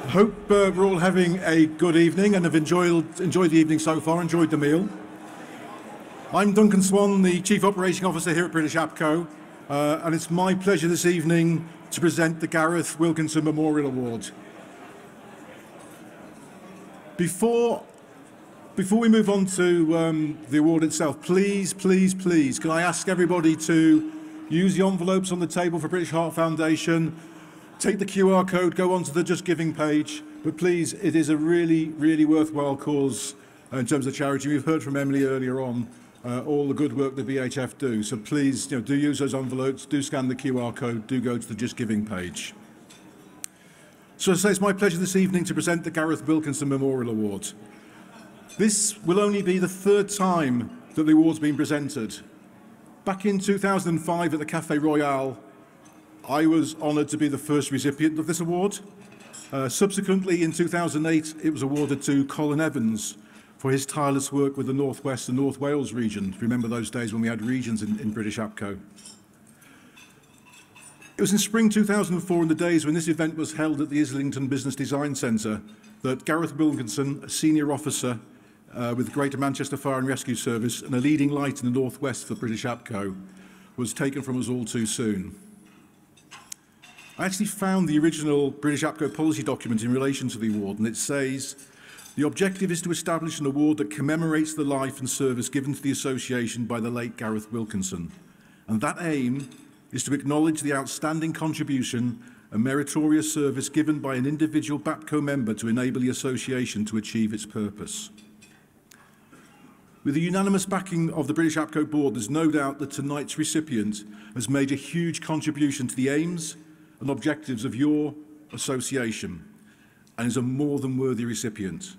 Hope we're all having a good evening and have enjoyed the evening so far, enjoyed the meal. I'm Duncan Swan, the Chief Operating Officer here at British APCO, and it's my pleasure this evening to present the Gareth Wilkinson Memorial Award. Before we move on to the award itself, please, can I ask everybody to use the envelopes on the table for British Heart Foundation, take the QR code, go onto the Just Giving page, but please, it is a really worthwhile cause in terms of charity. We've heard from Emily earlier on all the good work the BHF do, so please do use those envelopes, do scan the QR code, do go to the Just Giving page. So as I say, it's my pleasure this evening to present the Gareth Wilkinson Memorial Award. This will only be the third time that the award's been presented. Back in 2005 at the Café Royal, I was honoured to be the first recipient of this award. Subsequently, in 2008, it was awarded to Colin Evans for his tireless work with the North West and North Wales region. Remember those days when we had regions in British APCO. It was in spring 2004, in the days when this event was held at the Islington Business Design Centre, that Gareth Wilkinson, a senior officer with the Greater Manchester Fire and Rescue Service and a leading light in the North West for British APCO, was taken from us all too soon. I actually found the original British APCO policy document in relation to the award, and it says, the objective is to establish an award that commemorates the life and service given to the association by the late Gareth Wilkinson. And that aim is to acknowledge the outstanding contribution and meritorious service given by an individual BAPCO member to enable the association to achieve its purpose. With the unanimous backing of the British APCO board, there's no doubt that tonight's recipient has made a huge contribution to the aims and objectives of your association and is a more than worthy recipient.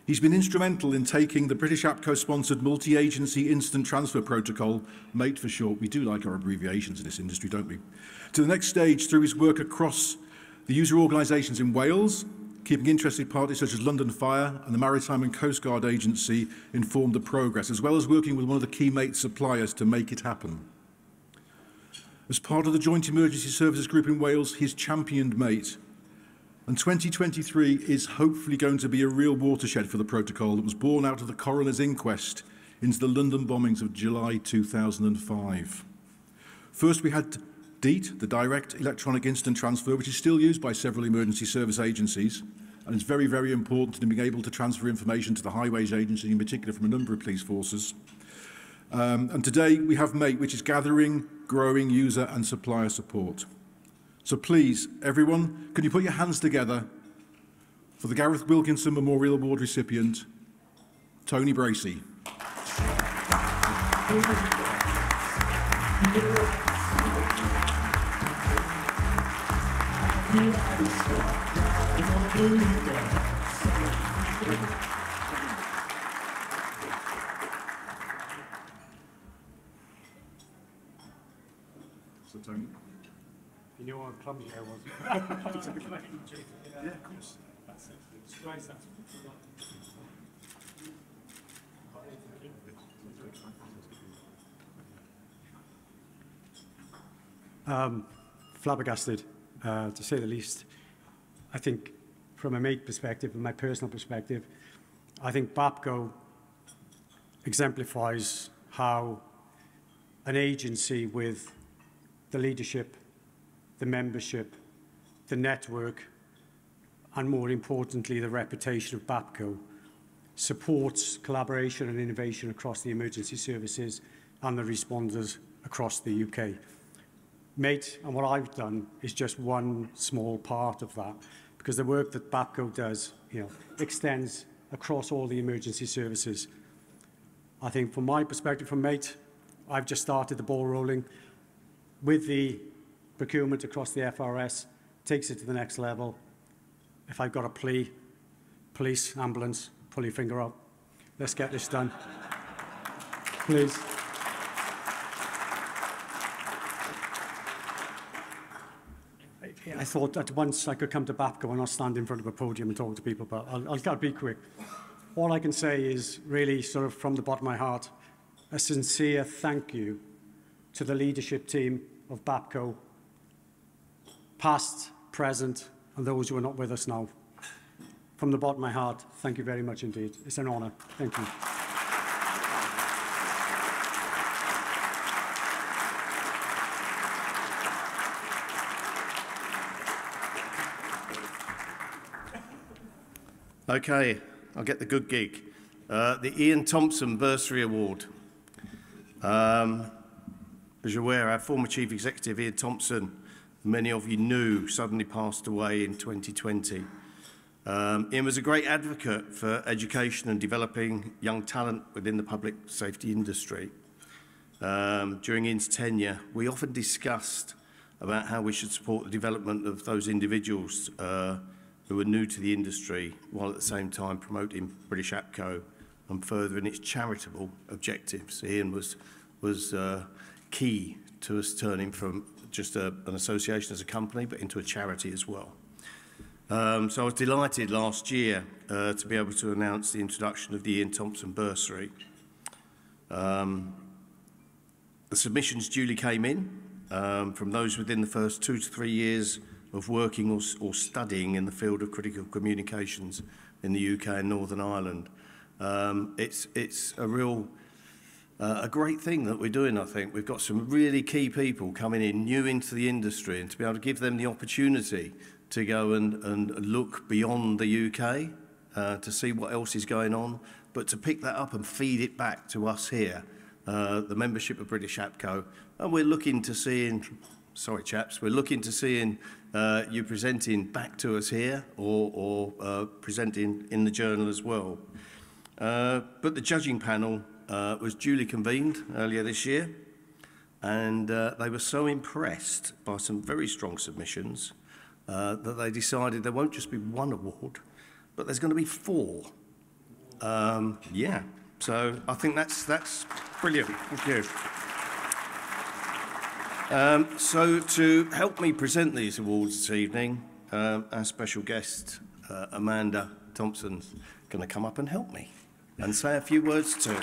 He's been instrumental in taking the British APCO-sponsored multi-agency instant transfer protocol, MATE for short, we do like our abbreviations in this industry, don't we, to the next stage through his work across the user organisations in Wales, keeping interested parties such as London Fire and the Maritime and Coast Guard Agency informed of progress, as well as working with one of the key MATE suppliers to make it happen. As part of the Joint Emergency Services Group in Wales, he's championed MATE. And 2023 is hopefully going to be a real watershed for the protocol that was born out of the coroner's inquest into the London bombings of July 2005. First, we had DEET, the Direct Electronic Instant Transfer, which is still used by several emergency service agencies, and it's very important in being able to transfer information to the Highways Agency, in particular from a number of police forces. And today we have MATE, which is gathering, growing user and supplier support. So please, everyone, can you put your hands together for the Gareth Wilkinson Memorial Award recipient, Tony Bracey. So Tony. You know how clumsy I was. Yeah, of course. That's it. Twice that. Flabbergasted, to say the least. I think from a MATE perspective and my personal perspective, I think BAPCO exemplifies how an agency with the leadership, the membership, the network, and more importantly, the reputation of BAPCO supports collaboration and innovation across the emergency services and the responders across the UK. MATE and what I've done is just one small part of that, because the work that BAPCO does, extends across all the emergency services. I think from my perspective from MATE, I've just started the ball rolling with the procurement across the FRS, takes it to the next level. If I've got a plea, police, ambulance, pull your finger out. Let's get this done. Please. I thought that once I could come to BAPCO and not stand in front of a podium and talk to people, but I'll be quick. All I can say is really sort of from the bottom of my heart, a sincere thank you to the leadership team of BAPCO, past, present, and those who are not with us now. from the bottom of my heart, thank you very much indeed. It's an honour. Thank you. Okay, I'll get the good gig. The Ian Thompson Bursary Award. As you're aware, our former Chief Executive, Ian Thompson, many of you knew, suddenly passed away in 2020. Ian was a great advocate for education and developing young talent within the public safety industry. During Ian's tenure, we often discussed about how we should support the development of those individuals who were new to the industry, while at the same time promoting British APCO and furthering its charitable objectives. Ian was key to us turning from just an association as a company, but into a charity as well. So I was delighted last year to be able to announce the introduction of the Ian Thompson Bursary. The submissions duly came in from those within the first 2 to 3 years of working or studying in the field of critical communications in the UK and Northern Ireland. It's a real, a great thing that we're doing, I think. We've got some really key people coming in, new into the industry, and to be able to give them the opportunity to go and look beyond the UK, to see what else is going on, but to pick that up and feed it back to us here, the membership of British APCO. And we're looking to seeing, sorry chaps, we're looking to seeing you presenting back to us here or presenting in the journal as well. But the judging panel was duly convened earlier this year, and they were so impressed by some very strong submissions that they decided there won't just be one award, but there's going to be 4. Yeah, so I think that's brilliant. Thank you. So to help me present these awards this evening, our special guest, Amanda Thompson's going to come up and help me and say a few words too.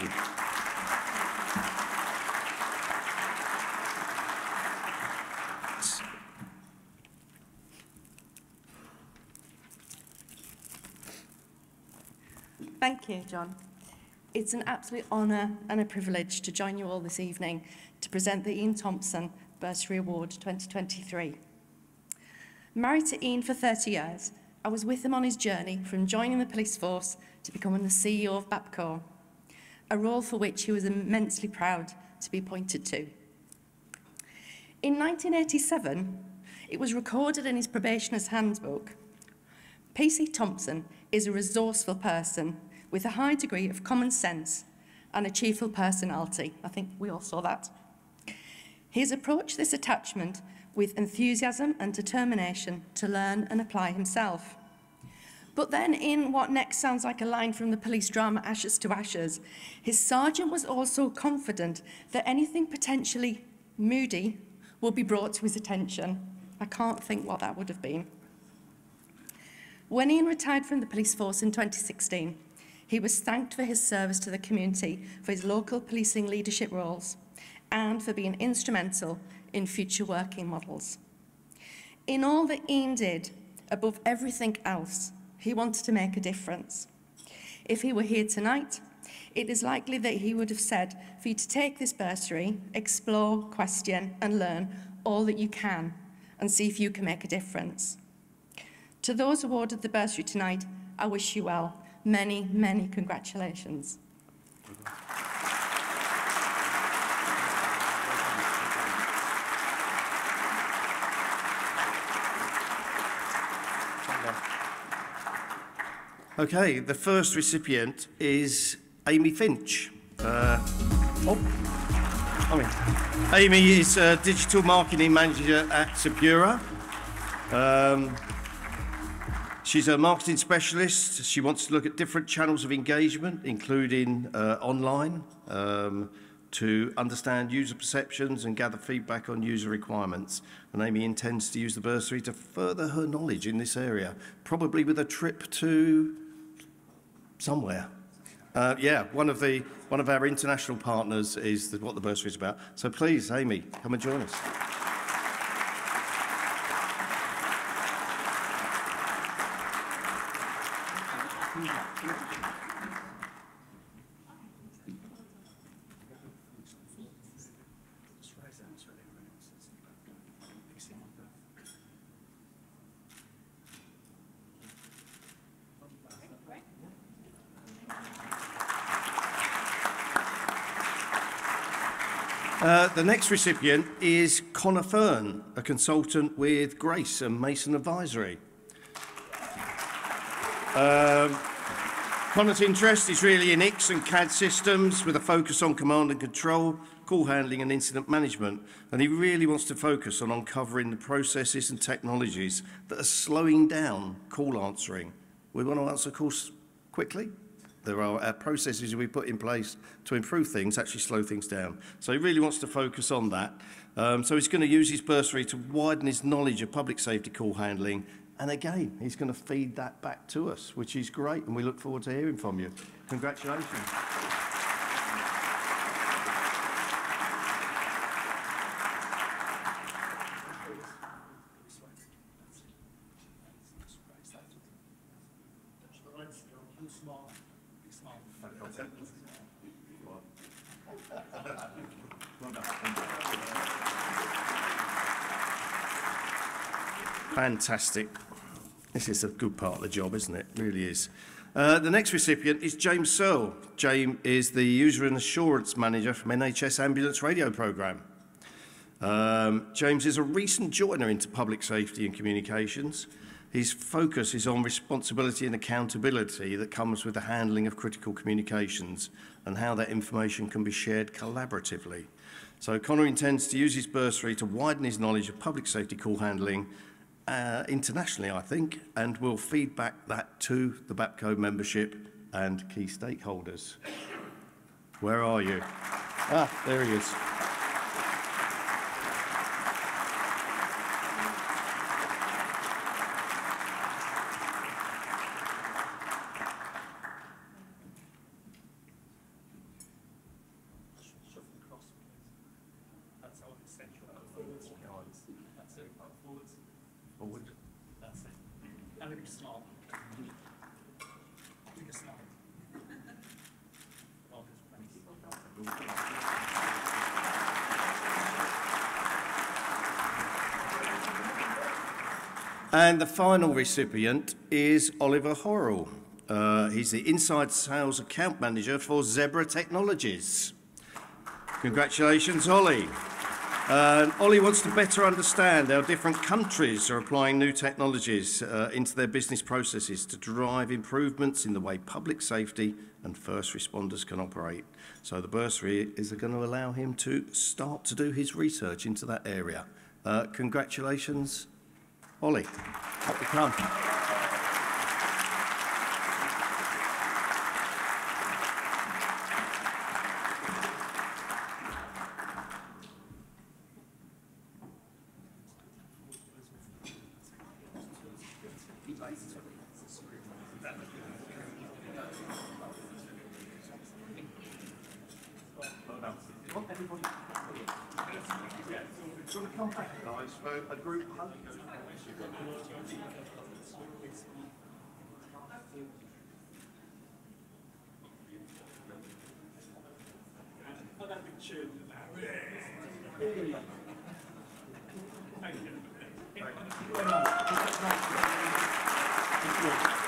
Thank you, John. It's an absolute honour and a privilege to join you all this evening to present the Ian Thompson Bursary Award 2023. Married to Ian for 30 years, I was with him on his journey from joining the police force to becoming the CEO of BAPCO, a role for which he was immensely proud to be appointed to. In 1987, it was recorded in his probationer's handbook, PC Thompson is a resourceful person with a high degree of common sense and a cheerful personality. I think we all saw that. He has approached this attachment with enthusiasm and determination to learn and apply himself. But then in what next sounds like a line from the police drama Ashes to Ashes, his sergeant was also confident that anything potentially moody would be brought to his attention. I can't think what that would have been. When Ian retired from the police force in 2016, he was thanked for his service to the community, for his local policing leadership roles, and for being instrumental in future working models. In all that Ian did, above everything else, he wanted to make a difference. If he were here tonight, it is likely that he would have said for you to take this bursary, explore, question, and learn all that you can, and see if you can make a difference. To those awarded the bursary tonight, I wish you well. Many, many congratulations. Okay, the first recipient is Amy Finch. Amy is a digital marketing manager at Supplier. She's a marketing specialist. She wants to look at different channels of engagement, including online, to understand user perceptions and gather feedback on user requirements. And Amy intends to use the bursary to further her knowledge in this area, probably with a trip to somewhere. Yeah, one of our international partners is what the bursary is about. So please, Amy, come and join us. The next recipient is Connor Fern, a consultant with Grace and Mason Advisory. Connor's interest is really in ICS and CAD systems with a focus on command and control, call handling and incident management, and he really wants to focus on uncovering the processes and technologies that are slowing down call answering. We want to answer calls quickly. There are processes we put in place to improve things, actually slow things down. So he really wants to focus on that. So he's going to use his bursary to widen his knowledge of public safety call handling. And again, he's going to feed that back to us, which is great. And we look forward to hearing from you. Congratulations. Fantastic. This is a good part of the job, isn't it? It really is. The next recipient is James Searle. James is the User and Assurance Manager from NHS Ambulance Radio Programme. James is a recent joiner into public safety and communications. His focus is on responsibility and accountability that comes with the handling of critical communications and how that information can be shared collaboratively. So Connor intends to use his bursary to widen his knowledge of public safety call handling internationally, I think, and will feed back that to the BAPCO membership and key stakeholders. Where are you? Ah, there he is. Forward. That's it. And a big smile. Take a smile. And the final recipient is Oliver Horrell. He's the Inside Sales Account Manager for Zebra Technologies. Congratulations, Ollie. Ollie wants to better understand how different countries are applying new technologies into their business processes to drive improvements in the way public safety and first responders can operate. So the bursary is going to allow him to start to do his research into that area. Congratulations, Ollie. Up you come. A group hug. Thank you.